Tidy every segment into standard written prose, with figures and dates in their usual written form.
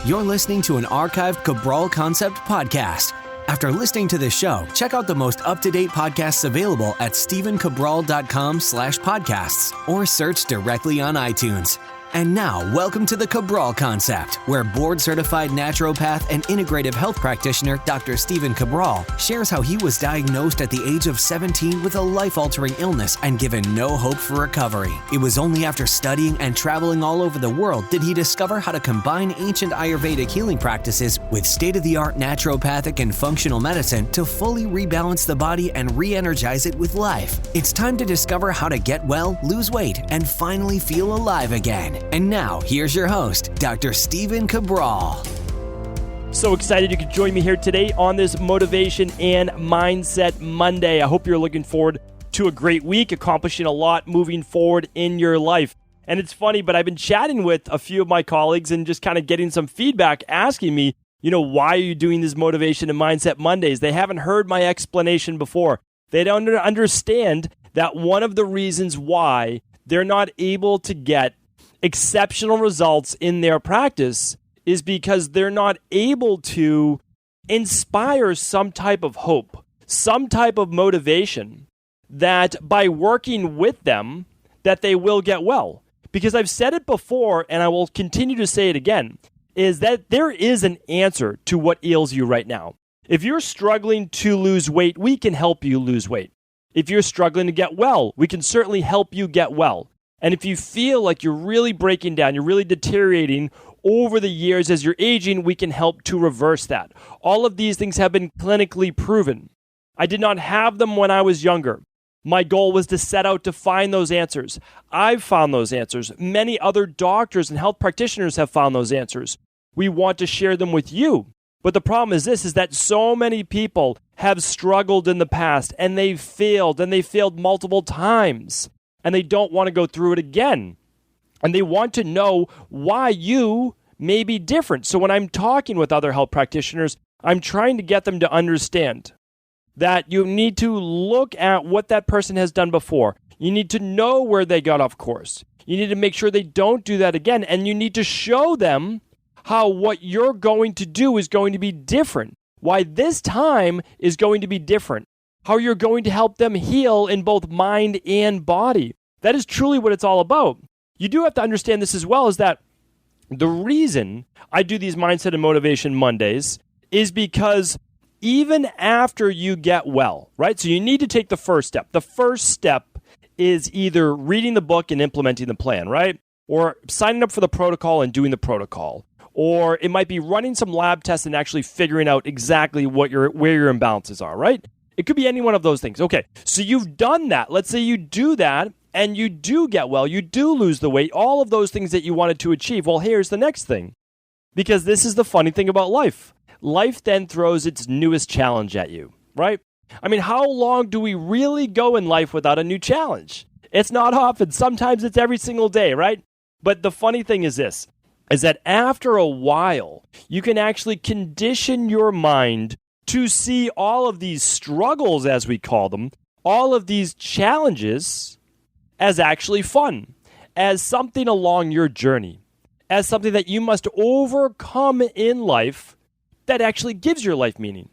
You're listening to an archived Cabral Concept podcast. After listening to this show, check out the most up-to-date podcasts available at stephencabral.com/podcasts or search directly on iTunes. And now, welcome to the Cabral Concept, where board-certified naturopath and integrative health practitioner Dr. Stephen Cabral shares how he was diagnosed at the age of 17 with a life-altering illness and given no hope for recovery. It was only after studying and traveling all over the world did he discover how to combine ancient Ayurvedic healing practices with state-of-the-art naturopathic and functional medicine to fully rebalance the body and re-energize it with life. It's time to discover how to get well, lose weight, and finally feel alive again. And now, here's your host, Dr. Stephen Cabral. So excited you could join me here today on this Motivation and Mindset Monday. I hope you're looking forward to a great week, accomplishing a lot moving forward in your life. And it's funny, but I've been chatting with a few of my colleagues and just kind of getting some feedback asking me, why are you doing these Motivation and Mindset Mondays? They haven't heard my explanation before. They don't understand that one of the reasons why they're not able to get exceptional results in their practice is because they're not able to inspire some type of hope, some type of motivation that by working with them, that they will get well. Because I've said it before, and I will continue to say it again, is that there is an answer to what ails you right now. If you're struggling to lose weight, we can help you lose weight. If you're struggling to get well, we can certainly help you get well. And if you feel like you're really breaking down, you're really deteriorating over the years as you're aging, we can help to reverse that. All of these things have been clinically proven. I did not have them when I was younger. My goal was to set out to find those answers. I've found those answers. Many other doctors and health practitioners have found those answers. We want to share them with you. But the problem is this, is that so many people have struggled in the past and they've failed multiple times. And they don't want to go through it again. And they want to know why you may be different. So when I'm talking with other health practitioners, I'm trying to get them to understand that you need to look at what that person has done before. You need to know where they got off course. You need to make sure they don't do that again. And you need to show them how what you're going to do is going to be different. Why this time is going to be different. How you're going to help them heal in both mind and body. That is truly what it's all about. You do have to understand this as well, is that the reason I do these Mindset and Motivation Mondays is because even after you get well, right? So you need to take the first step. The first step is either reading the book and implementing the plan, right? Or signing up for the protocol and doing the protocol. Or it might be running some lab tests and actually figuring out exactly where your imbalances are, right? It could be any one of those things. Okay, so you've done that. Let's say you do that and you do get well. You do lose the weight, all of those things that you wanted to achieve. Well, here's the next thing. Because this is the funny thing about life. Life then throws its newest challenge at you, right? I mean, how long do we really go in life without a new challenge? It's not often. Sometimes it's every single day, right? But the funny thing is this, is that after a while, you can actually condition your mind to see all of these struggles, as we call them, all of these challenges as actually fun, as something along your journey, as something that you must overcome in life that actually gives your life meaning.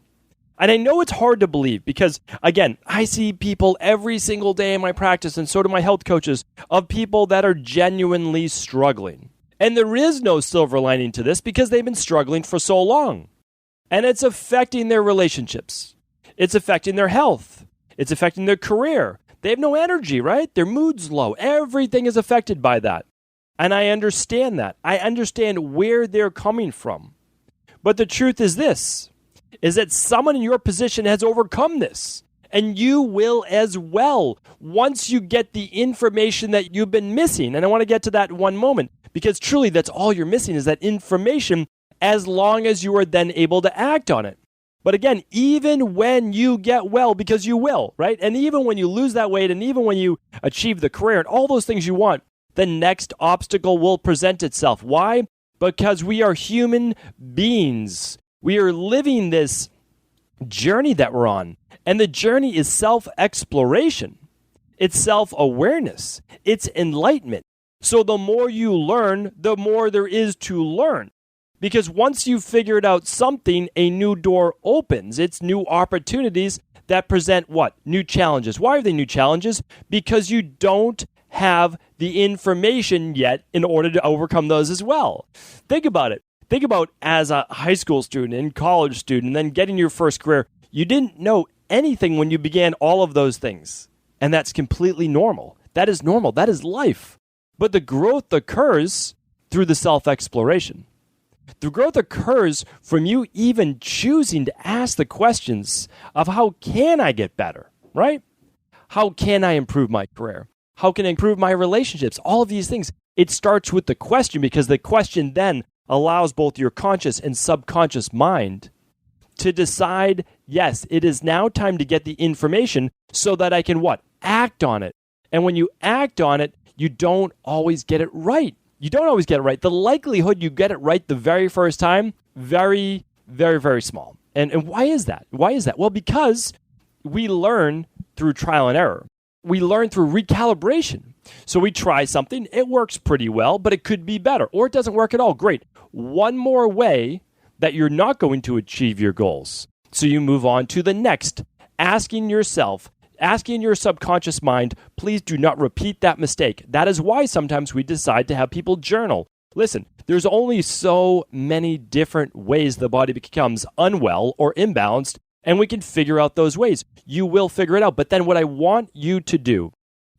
And I know it's hard to believe because, again, I see people every single day in my practice, and so do my health coaches, of people that are genuinely struggling. And there is no silver lining to this because they've been struggling for so long. And it's affecting their relationships. It's affecting their health. It's affecting their career. They have no energy, right? Their mood's low. Everything is affected by that. And I understand that. I understand where they're coming from. But the truth is this, is that someone in your position has overcome this. And you will as well once you get the information that you've been missing. And I want to get to that in one moment because truly that's all you're missing is that information as long as you are then able to act on it. But again, even when you get well, because you will, right? And even when you lose that weight and even when you achieve the career and all those things you want, the next obstacle will present itself. Why? Because we are human beings. We are living this journey that we're on. And the journey is self-exploration. It's self-awareness. It's enlightenment. So the more you learn, the more there is to learn. Because once you've figured out something, a new door opens. It's new opportunities that present what? New challenges. Why are they new challenges? Because you don't have the information yet in order to overcome those as well. Think about it. Think about as a high school student and college student, and then getting your first career. You didn't know anything when you began all of those things. And that's completely normal. That is normal. That is life. But the growth occurs through the self-exploration. The growth occurs from you even choosing to ask the questions of how can I get better, right? How can I improve my career? How can I improve my relationships? All of these things. It starts with the question, because the question then allows both your conscious and subconscious mind to decide, yes, it is now time to get the information so that I can what? Act on it. And when you act on it, you don't always get it right. You don't always get it right. The likelihood you get it right the very first time, very, very, very small. And why is that? Why is that? Well, because we learn through trial and error. We learn through recalibration. So we try something, it works pretty well, but it could be better, or it doesn't work at all. Great. One more way that you're not going to achieve your goals. So you move on to the next, asking your subconscious mind, please do not repeat that mistake. That is why sometimes we decide to have people journal. Listen, there's only so many different ways the body becomes unwell or imbalanced, and we can figure out those ways. You will figure it out. But then what I want you to do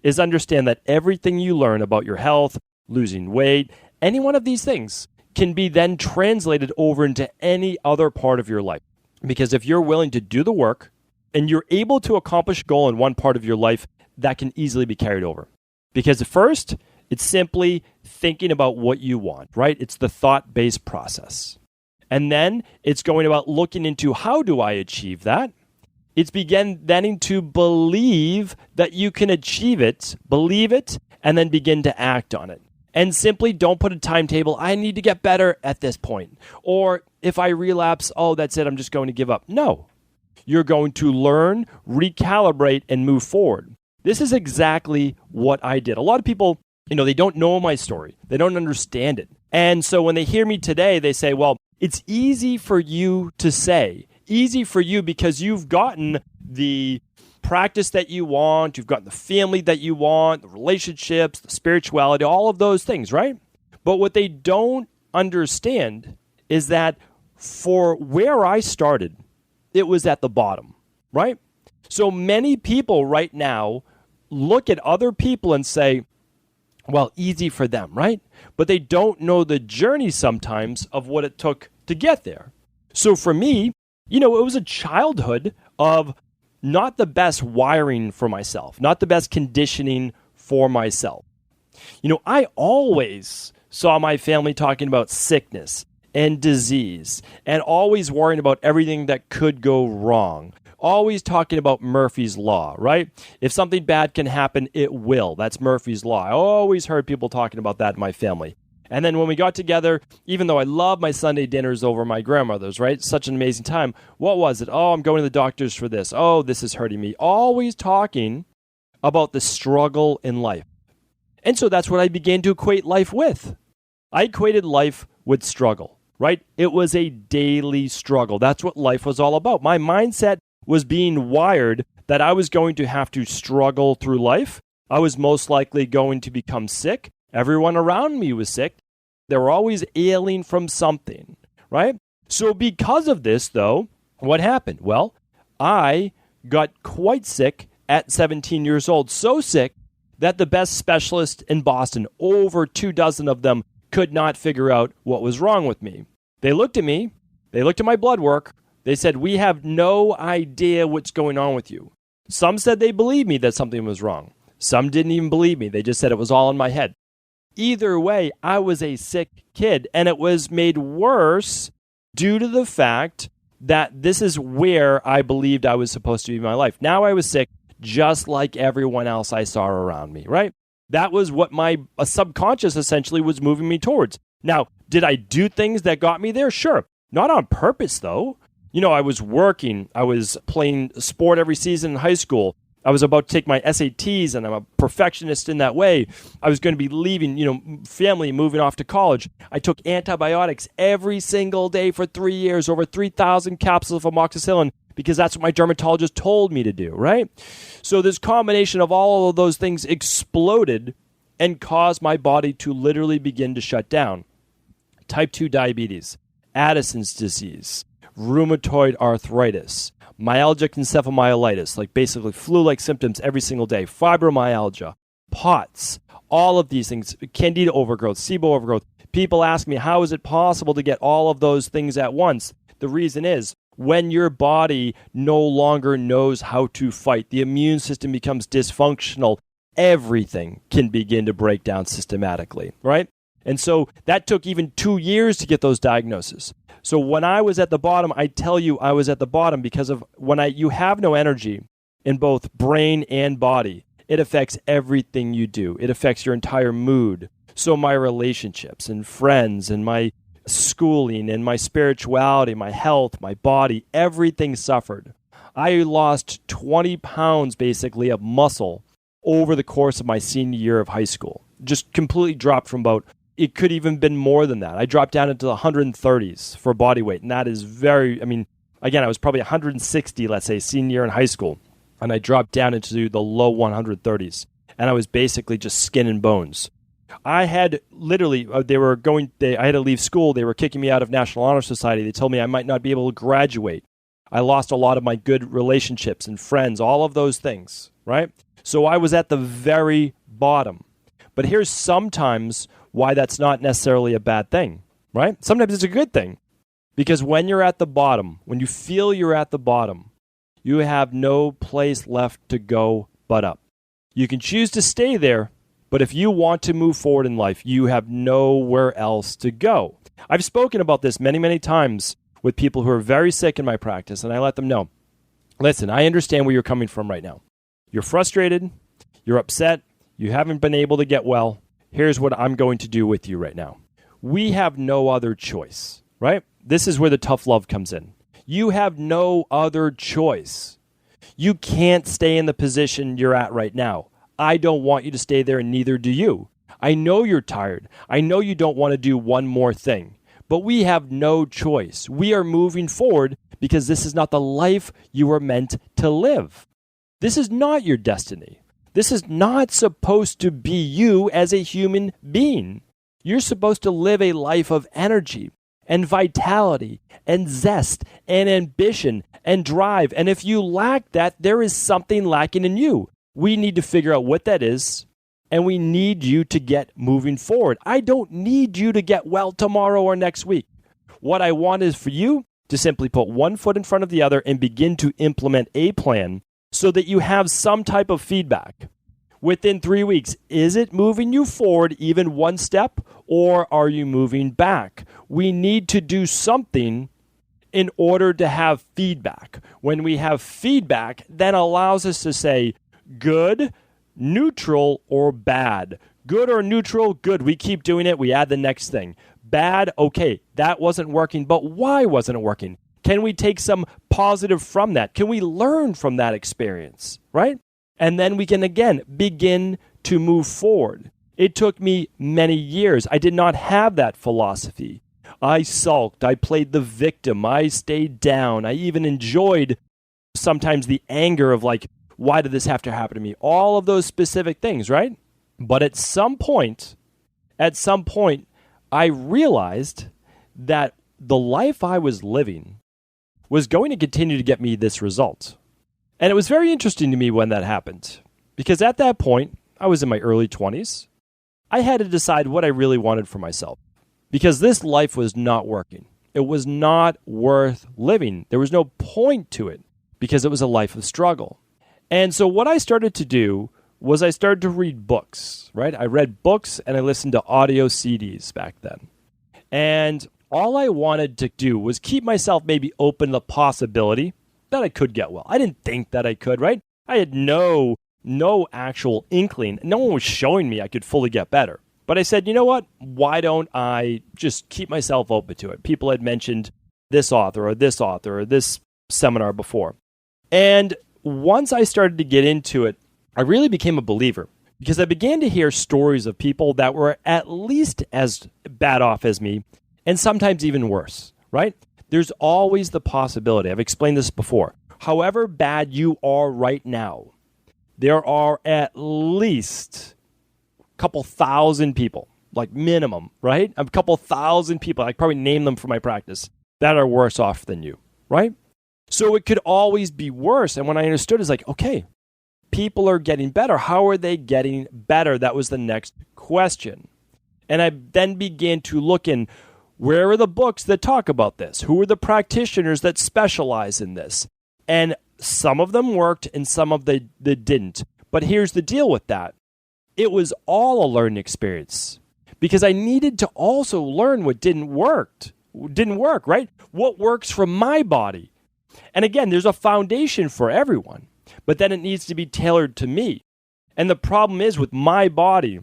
is understand that everything you learn about your health, losing weight, any one of these things can be then translated over into any other part of your life. Because if you're willing to do the work and you're able to accomplish a goal in one part of your life, that can easily be carried over. Because at first, it's simply thinking about what you want, right? It's the thought-based process. And then it's going about looking into how do I achieve that? It's beginning to believe that you can achieve it, believe it, and then begin to act on it. And simply don't put a timetable, I need to get better at this point. Or if I relapse, oh, that's it, I'm just going to give up. No. You're going to learn, recalibrate, and move forward. This is exactly what I did. A lot of people, they don't know my story. They don't understand it. And so when they hear me today, they say, well, it's easy for you to say. Easy for you because you've gotten the practice that you want, you've gotten the family that you want, the relationships, the spirituality, all of those things, right? But what they don't understand is that for where I started, it was at the bottom, right? So many people right now look at other people and say, well, easy for them, right? But they don't know the journey sometimes of what it took to get there. So for me, it was a childhood of not the best wiring for myself, not the best conditioning for myself. I always saw my family talking about sickness and disease and always worrying about everything that could go wrong. Always talking about Murphy's Law, right? If something bad can happen, it will. That's Murphy's Law. I always heard people talking about that in my family. And then when we got together, even though I love my Sunday dinners over my grandmother's, right? Such an amazing time. What was it? Oh, I'm going to the doctors for this. Oh, this is hurting me. Always talking about the struggle in life. And so that's what I began to equate life with. I equated life with struggle, right? It was a daily struggle. That's what life was all about. My mindset was being wired that I was going to have to struggle through life. I was most likely going to become sick. Everyone around me was sick. They were always ailing from something, right? So because of this, though, what happened? Well, I got quite sick at 17 years old. So sick that the best specialist in Boston, over 24 of them, could not figure out what was wrong with me. They looked at me. They looked at my blood work. They said, we have no idea what's going on with you. Some said they believed me that something was wrong. Some didn't even believe me. They just said it was all in my head. Either way, I was a sick kid, and it was made worse due to the fact that this is where I believed I was supposed to be in my life. Now I was sick just like everyone else I saw around me, right? That was what my subconscious essentially was moving me towards. Now, did I do things that got me there? Sure. Not on purpose, though. I was working. I was playing sport every season in high school. I was about to take my SATs, and I'm a perfectionist in that way. I was going to be leaving, family, moving off to college. I took antibiotics every single day for 3 years, over 3,000 capsules of amoxicillin, because that's what my dermatologist told me to do, right? So this combination of all of those things exploded and caused my body to literally begin to shut down. Type 2 diabetes, Addison's disease, rheumatoid arthritis, myalgic encephalomyelitis, like basically flu-like symptoms every single day, fibromyalgia, POTS, all of these things, candida overgrowth, SIBO overgrowth. People ask me, how is it possible to get all of those things at once? The reason is, when your body no longer knows how to fight, the immune system becomes dysfunctional, everything can begin to break down systematically, right? And so that took even 2 years to get those diagnoses. So when I was at the bottom, I tell you I was at the bottom because of you have no energy in both brain and body. It affects everything you do. It affects your entire mood. So my relationships and friends and my schooling and my spirituality, my health, my body, everything suffered. I lost 20 pounds basically of muscle over the course of my senior year of high school. Just completely dropped from it could even been more than that. I dropped down into the 130s for body weight, and that is again, I was probably 160, let's say, senior year in high school, and I dropped down into the low 130s, and I was basically just skin and bones. I had literally, I had to leave school. They were kicking me out of National Honor Society. They told me I might not be able to graduate. I lost a lot of my good relationships and friends, all of those things, right? So I was at the very bottom. But here's sometimes why that's not necessarily a bad thing, right? Sometimes it's a good thing. Because when you're at the bottom, when you feel you're at the bottom, you have no place left to go but up. You can choose to stay there, but if you want to move forward in life, you have nowhere else to go. I've spoken about this many, many times with people who are very sick in my practice, and I let them know, listen, I understand where you're coming from right now. You're frustrated, you're upset, you haven't been able to get well. Here's what I'm going to do with you right now. We have no other choice, right? This is where the tough love comes in. You have no other choice. You can't stay in the position you're at right now. I don't want you to stay there, and neither do you. I know you're tired. I know you don't want to do one more thing. But we have no choice. We are moving forward because this is not the life you were meant to live. This is not your destiny. This is not supposed to be you as a human being. You're supposed to live a life of energy and vitality and zest and ambition and drive. And if you lack that, there is something lacking in you. We need to figure out what that is, and we need you to get moving forward. I don't need you to get well tomorrow or next week. What I want is for you to simply put one foot in front of the other and begin to implement a plan so that you have some type of feedback. Within 3 weeks, is it moving you forward even one step, or are you moving back? We need to do something in order to have feedback. When we have feedback, that allows us to say good, neutral, or bad. Good or neutral, good. We keep doing it. We add the next thing. Bad, okay, that wasn't working, but why wasn't it working? Can we take some positive from that? Can we learn from that experience, right? And then we can, again, begin to move forward. It took me many years. I did not have that philosophy. I sulked. I played the victim. I stayed down. I even enjoyed sometimes the anger of like, why did this have to happen to me? All of those specific things, right? But at some point, I realized that the life I was living was going to continue to get me this result. And it was very interesting to me when that happened, because at that point, I was in my early 20s. I had to decide what I really wanted for myself, because this life was not working. It was not worth living. There was no point to it because it was a life of struggle. And so what I started to do was I started to read books, right? I read books and I listened to audio CDs back then. And all I wanted to do was keep myself maybe open to the possibility that I could get well. I didn't think that I could, right? I had no actual inkling. No one was showing me I could fully get better. But I said, you know what? Why don't I just keep myself open to it? People had mentioned this author or this seminar before. And once I started to get into it, I really became a believer because I began to hear stories of people that were at least as bad off as me and sometimes even worse, right? There's always the possibility. I've explained this before. However bad you are right now, there are at least a couple thousand people, like minimum, right? A couple thousand people, I probably name them for my practice, that are worse off than you, right? So it could always be worse. And when I understood, it's like, okay, people are getting better. How are they getting better? That was the next question. And I then began to look in, where are the books that talk about this? Who are the practitioners that specialize in this? And some of them worked and some of them didn't. But here's the deal with that. It was all a learning experience because I needed to also learn what didn't work, right? What works for my body? And again, there's a foundation for everyone, but then it needs to be tailored to me. And the problem is with my body,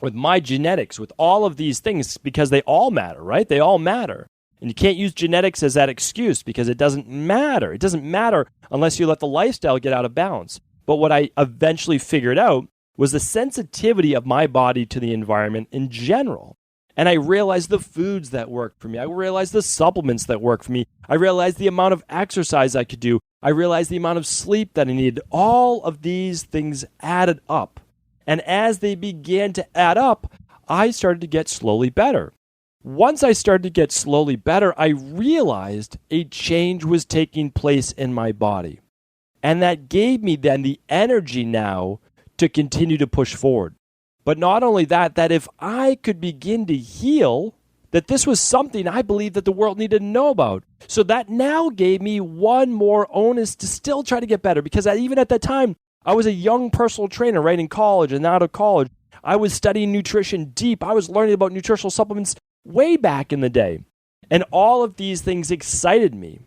with my genetics, with all of these things, because they all matter, right? They all matter. And you can't use genetics as that excuse because it doesn't matter. It doesn't matter unless you let the lifestyle get out of balance. But what I eventually figured out was the sensitivity of my body to the environment in general. And I realized the foods that worked for me. I realized the supplements that worked for me. I realized the amount of exercise I could do. I realized the amount of sleep that I needed. All of these things added up. And as they began to add up, I started to get slowly better. Once I started to get slowly better, I realized a change was taking place in my body. And that gave me then the energy now to continue to push forward. But not only that, that if I could begin to heal, that this was something I believed that the world needed to know about. So that now gave me one more onus to still try to get better. Because even at that time, I was a young personal trainer right in college and out of college. I was studying nutrition deep. I was learning about nutritional supplements way back in the day. And all of these things excited me.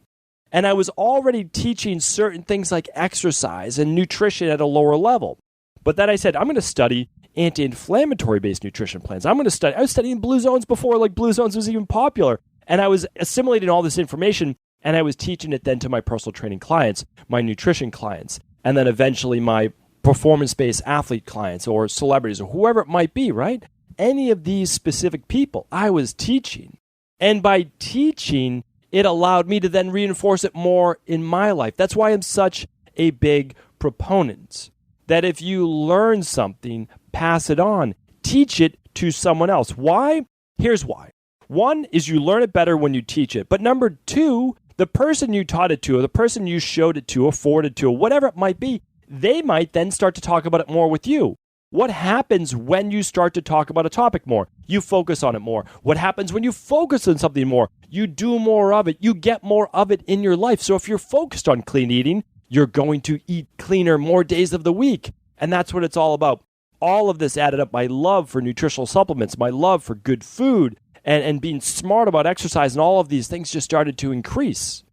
And I was already teaching certain things like exercise and nutrition at a lower level. But then I said, I'm going to study anti-inflammatory based nutrition plans. I was studying Blue Zones before like Blue Zones was even popular. And I was assimilating all this information and I was teaching it then to my personal training clients, my nutrition clients, and then eventually my performance-based athlete clients or celebrities or whoever it might be, right? Any of these specific people I was teaching. And by teaching, it allowed me to then reinforce it more in my life. That's why I'm such a big proponent that if you learn something, pass it on, teach it to someone else. Why? Here's why. One is you learn it better when you teach it. But number two, the person you taught it to or the person you showed it to or forwarded it to or whatever it might be, they might then start to talk about it more with you. What happens when you start to talk about a topic more? You focus on it more. What happens when you focus on something more? You do more of it. You get more of it in your life. So if you're focused on clean eating, you're going to eat cleaner more days of the week. And that's what it's all about. All of this added up. My love for nutritional supplements, my love for good food, and being smart about exercise and all of these things just started to increase.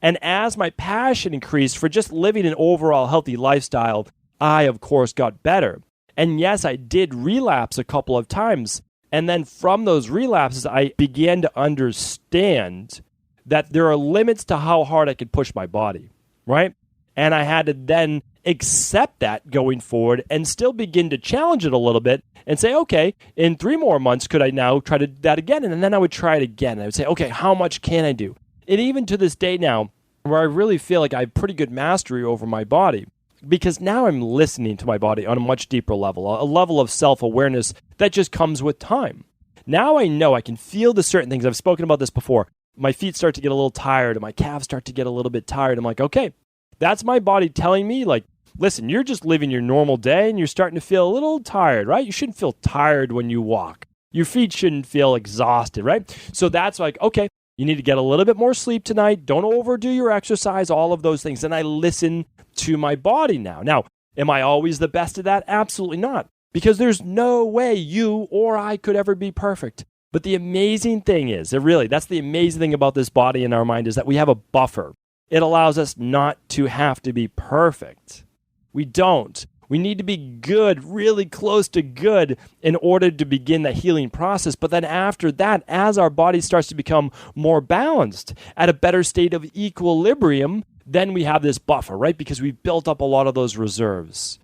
And as my passion increased for just living an overall healthy lifestyle, I, of course, got better. And yes, I did relapse a couple of times. And then from those relapses, I began to understand that there are limits to how hard I could push my body, right? And I had to then accept that going forward and still begin to challenge it a little bit and say, okay, in 3 more months, could I now try to do that again? And then I would try it again. I would say, okay, how much can I do? And even to this day now, where I really feel like I have pretty good mastery over my body, because now I'm listening to my body on a much deeper level, a level of self-awareness that just comes with time. Now I know I can feel the certain things. I've spoken about this before. My feet start to get a little tired and my calves start to get a little bit tired. I'm like, okay, that's my body telling me, like, listen, you're just living your normal day and you're starting to feel a little tired, right? You shouldn't feel tired when you walk. Your feet shouldn't feel exhausted, right? So that's like, okay, you need to get a little bit more sleep tonight. Don't overdo your exercise, all of those things. And I listen to my body now. Now, am I always the best at that? Absolutely not. Because there's no way you or I could ever be perfect. But the amazing thing is, that's the amazing thing about this body and our mind is that we have a buffer. It allows us not to have to be perfect. We don't. We need to be good, really close to good in order to begin the healing process. But then after that, as our body starts to become more balanced, at a better state of equilibrium, then we have this buffer, right? Because we've built up a lot of those reserves.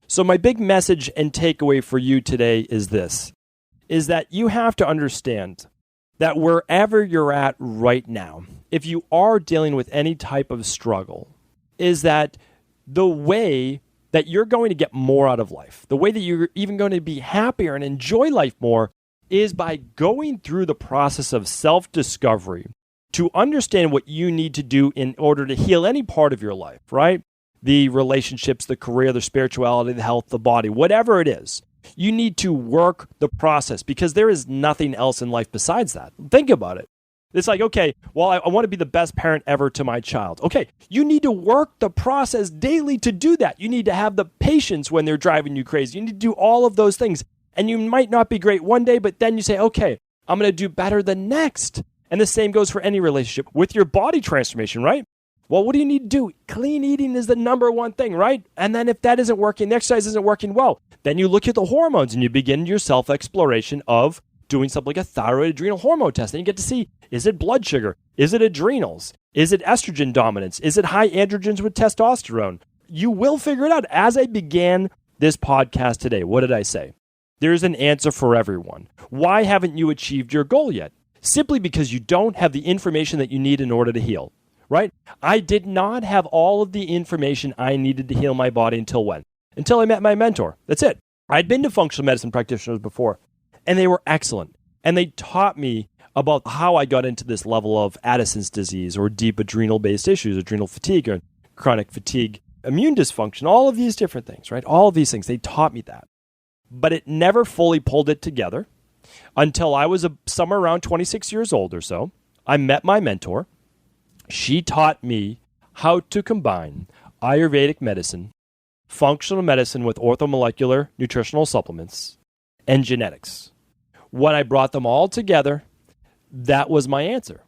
So my big message and takeaway for you today is this, is that you have to understand that wherever you're at right now, if you are dealing with any type of struggle, is that the way that you're going to get more out of life, the way that you're even going to be happier and enjoy life more, is by going through the process of self-discovery to understand what you need to do in order to heal any part of your life, right? The relationships, the career, the spirituality, the health, the body, whatever it is. You need to work the process because there is nothing else in life besides that. Think about it. It's like, okay, well, I want to be the best parent ever to my child. Okay, you need to work the process daily to do that. You need to have the patience when they're driving you crazy. You need to do all of those things. And you might not be great one day, but then you say, okay, I'm going to do better the next. And the same goes for any relationship with your body transformation, right? Well, what do you need to do? Clean eating is the number one thing, right? And then if that isn't working, the exercise isn't working well, then you look at the hormones and you begin your self-exploration of doing something like a thyroid adrenal hormone test. And you get to see, is it blood sugar? Is it adrenals? Is it estrogen dominance? Is it high androgens with testosterone? You will figure it out. As I began this podcast today, what did I say? There's an answer for everyone. Why haven't you achieved your goal yet? Simply because you don't have the information that you need in order to heal, right? I did not have all of the information I needed to heal my body until when? Until I met my mentor. That's it. I'd been to functional medicine practitioners before, and they were excellent. And they taught me about how I got into this level of Addison's disease or deep adrenal-based issues, adrenal fatigue or chronic fatigue, immune dysfunction, all of these different things, right? All of these things, they taught me that. But it never fully pulled it together until I was somewhere around 26 years old or so. I met my mentor. She taught me how to combine Ayurvedic medicine, functional medicine with orthomolecular nutritional supplements, and genetics. When I brought them all together, that was my answer.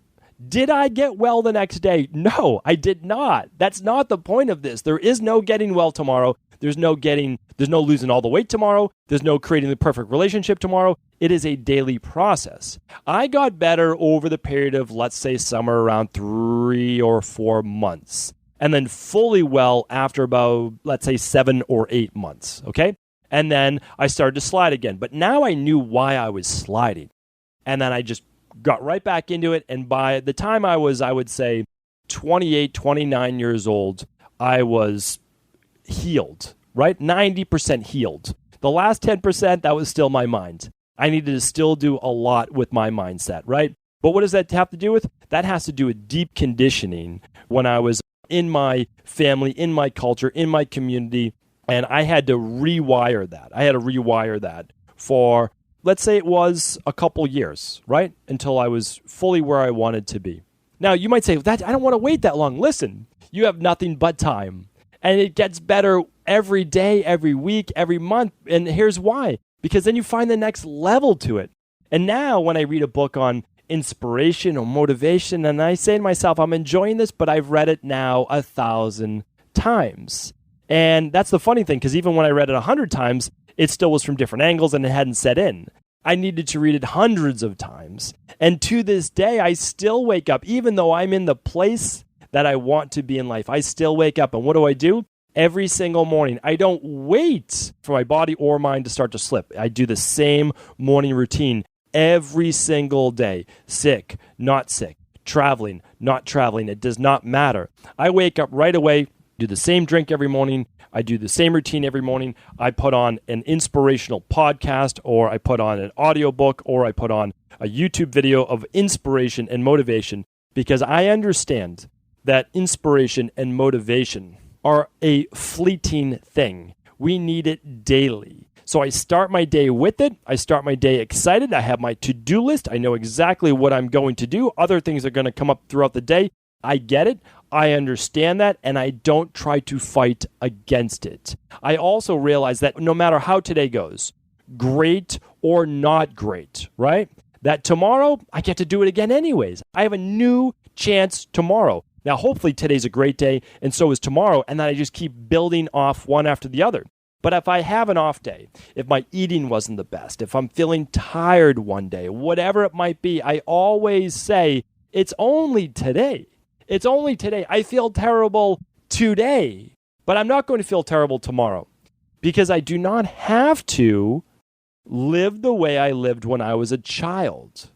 Did I get well the next day? No, I did not. That's not the point of this. There is no getting well tomorrow. There's no losing all the weight tomorrow. There's no creating the perfect relationship tomorrow. It is a daily process. I got better over the period of, let's say, somewhere around 3 or 4 months. And then fully well after about, let's say, 7 or 8 months, okay? And then I started to slide again. But now I knew why I was sliding. And then I just got right back into it. And by the time I was, I would say, 28, 29 years old, I was healed, right? 90% healed. The last 10%, that was still my mind. I needed to still do a lot with my mindset, right? But what does that have to do with? That has to do with deep conditioning when I was in my family, in my culture, in my community, and I had to rewire that. I had to rewire that for, let's say it was a couple years, right? Until I was fully where I wanted to be. Now, you might say, I don't want to wait that long. Listen, you have nothing but time. And it gets better every day, every week, every month. And here's why. Because then you find the next level to it. And now when I read a book on inspiration or motivation, and I say to myself, I'm enjoying this, but I've read it now 1,000 times. And that's the funny thing, because even when I read it 100 times, it still was from different angles and it hadn't set in. I needed to read it hundreds of times. And to this day, I still wake up, even though I'm in the place that I want to be in life. I still wake up, and what do? Every single morning. I don't wait for my body or mind to start to slip. I do the same morning routine every single day. Sick, not sick, traveling, not traveling. It does not matter. I wake up right away, do the same drink every morning. I do the same routine every morning. I put on an inspirational podcast, or I put on an audiobook, or I put on a YouTube video of inspiration and motivation, because I understand that inspiration and motivation are a fleeting thing. We need it daily. So I start my day with it. I start my day excited. I have my to-do list. I know exactly what I'm going to do. Other things are going to come up throughout the day. I get it. I understand that, and I don't try to fight against it. I also realize that no matter how today goes, great or not great, right? That tomorrow, I get to do it again anyways. I have a new chance tomorrow. Now, hopefully today's a great day, and so is tomorrow, and then I just keep building off one after the other. But if I have an off day, if my eating wasn't the best, if I'm feeling tired one day, whatever it might be, I always say, it's only today. It's only today. I feel terrible today, but I'm not going to feel terrible tomorrow because I do not have to live the way I lived when I was a child.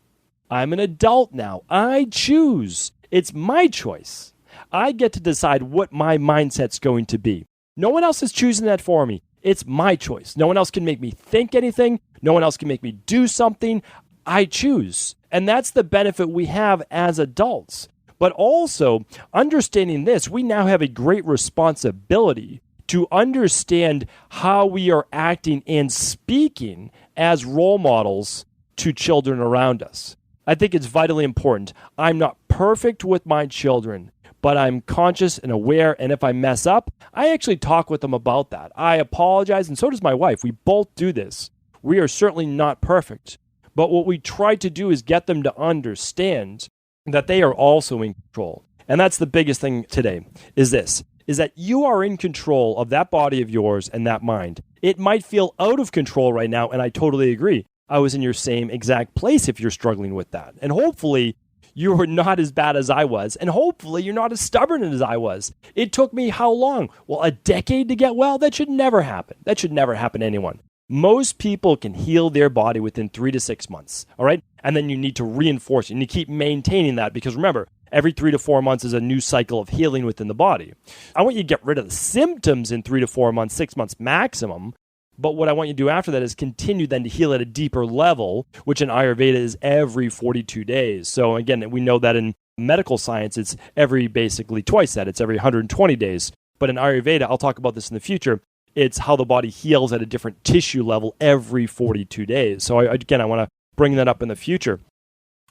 I'm an adult now. I choose. It's my choice. I get to decide what my mindset's going to be. No one else is choosing that for me. It's my choice. No one else can make me think anything. No one else can make me do something. I choose. And that's the benefit we have as adults. But also, understanding this, we now have a great responsibility to understand how we are acting and speaking as role models to children around us. I think it's vitally important. I'm not perfect with my children, but I'm conscious and aware, and if I mess up, I actually talk with them about that. I apologize, and so does my wife. We both do this. We are certainly not perfect, but what we try to do is get them to understand that they are also in control. And that's the biggest thing today, is that you are in control of that body of yours and that mind. It might feel out of control right now, and I totally agree. I was in your same exact place if you're struggling with that. And hopefully, you are not as bad as I was, and hopefully you're not as stubborn as I was. It took me how long? Well, a decade to get well? That should never happen. That should never happen to anyone. Most people can heal their body within 3 to 6 months, all right? And then you need to reinforce it, and you keep maintaining that because remember, every 3 to 4 months is a new cycle of healing within the body. I want you to get rid of the symptoms in 3 to 4 months, 6 months maximum. But what I want you to do after that is continue then to heal at a deeper level, which in Ayurveda is every 42 days. So again, we know that in medical science, it's every basically twice that. It's every 120 days. But in Ayurveda, I'll talk about this in the future, it's how the body heals at a different tissue level every 42 days. So I want to bring that up in the future.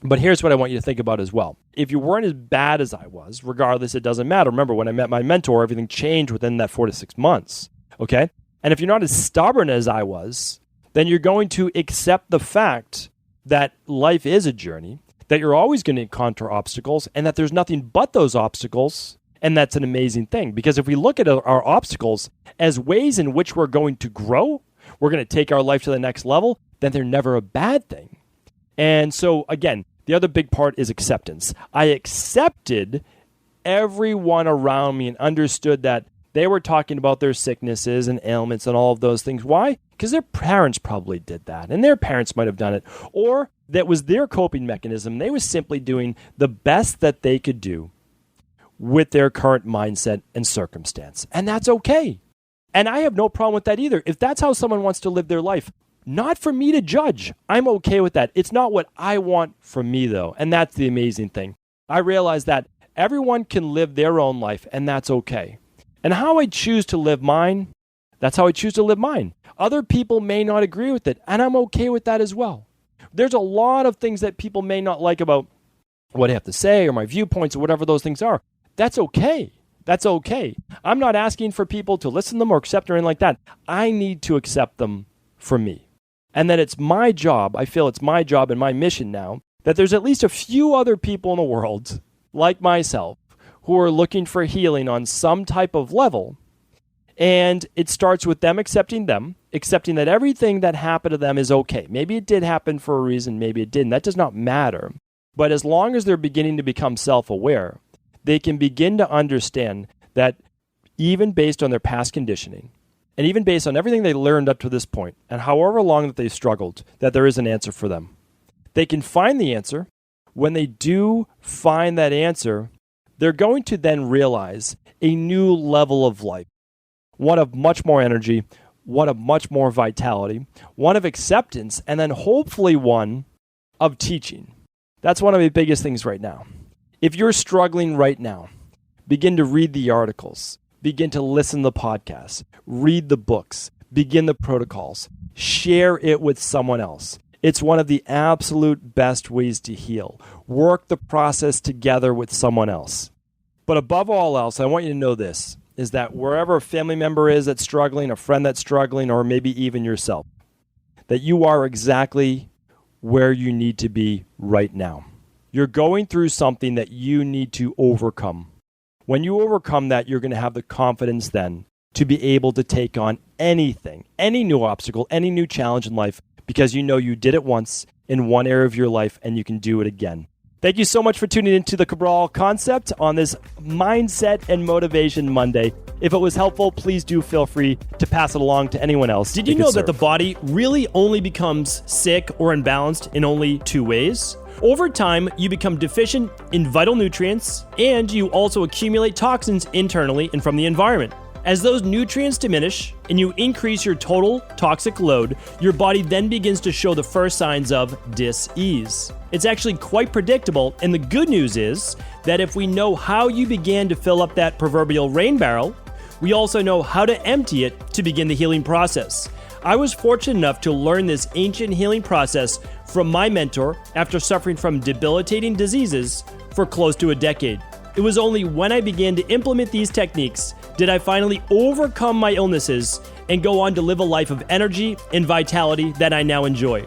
But here's what I want you to think about as well. If you weren't as bad as I was, regardless, it doesn't matter. Remember, when I met my mentor, everything changed within that 4 to 6 months. Okay? And if you're not as stubborn as I was, then you're going to accept the fact that life is a journey, that you're always going to encounter obstacles, and that there's nothing but those obstacles. And that's an amazing thing. Because if we look at our obstacles as ways in which we're going to grow, we're going to take our life to the next level, then they're never a bad thing. And so, again, the other big part is acceptance. I accepted everyone around me and understood that they were talking about their sicknesses and ailments and all of those things. Why? Because their parents probably did that, and their parents might have done it. Or that was their coping mechanism. They were simply doing the best that they could do with their current mindset and circumstance. And that's okay. And I have no problem with that either. If that's how someone wants to live their life, not for me to judge. I'm okay with that. It's not what I want from me, though. And that's the amazing thing. I realize that everyone can live their own life, and that's okay. And how I choose to live mine, that's how I choose to live mine. Other people may not agree with it, and I'm okay with that as well. There's a lot of things that people may not like about what I have to say or my viewpoints or whatever those things are. That's okay. That's okay. I'm not asking for people to listen to them or accept or anything like that. I need to accept them for me. And that it's my job, I feel it's my job and my mission now, that there's at least a few other people in the world, like myself, who are looking for healing on some type of level. And it starts with them, accepting that everything that happened to them is okay. Maybe it did happen for a reason, maybe it didn't. That does not matter. But as long as they're beginning to become self-aware, they can begin to understand that even based on their past conditioning, and even based on everything they learned up to this point, and however long that they've struggled, that there is an answer for them. They can find the answer. When they do find that answer, they're going to then realize a new level of life, one of much more energy, one of much more vitality, one of acceptance, and then hopefully one of teaching. That's one of the biggest things right now. If you're struggling right now, begin to read the articles, begin to listen to the podcasts, read the books, begin the protocols, share it with someone else. It's one of the absolute best ways to heal. Work the process together with someone else. But above all else, I want you to know this, is that wherever a family member is that's struggling, a friend that's struggling, or maybe even yourself, that you are exactly where you need to be right now. You're going through something that you need to overcome. When you overcome that, you're going to have the confidence then to be able to take on anything, any new obstacle, any new challenge in life, because you know you did it once in one area of your life and you can do it again. Thank you so much for tuning into the Cabral Concept on this Mindset and Motivation Monday. If it was helpful, please do feel free to pass it along to anyone else. Did you know that the body really only becomes sick or imbalanced in only 2 ways? Over time, you become deficient in vital nutrients, and you also accumulate toxins internally and from the environment. As those nutrients diminish and you increase your total toxic load, your body then begins to show the first signs of dis-ease. It's actually quite predictable, and the good news is that if we know how you began to fill up that proverbial rain barrel, we also know how to empty it to begin the healing process. I was fortunate enough to learn this ancient healing process from my mentor after suffering from debilitating diseases for close to a decade. It was only when I began to implement these techniques did I finally overcome my illnesses and go on to live a life of energy and vitality that I now enjoy.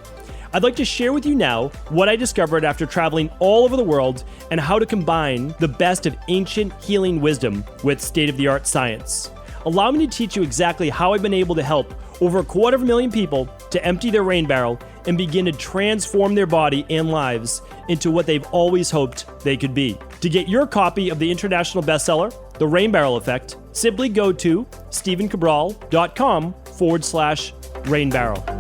I'd like to share with you now what I discovered after traveling all over the world and how to combine the best of ancient healing wisdom with state-of-the-art science. Allow me to teach you exactly how I've been able to help over 250,000 people to empty their rain barrel and begin to transform their body and lives into what they've always hoped they could be. To get your copy of the international bestseller, The Rain Barrel Effect, simply go to stephencabral.com/rainbarrel.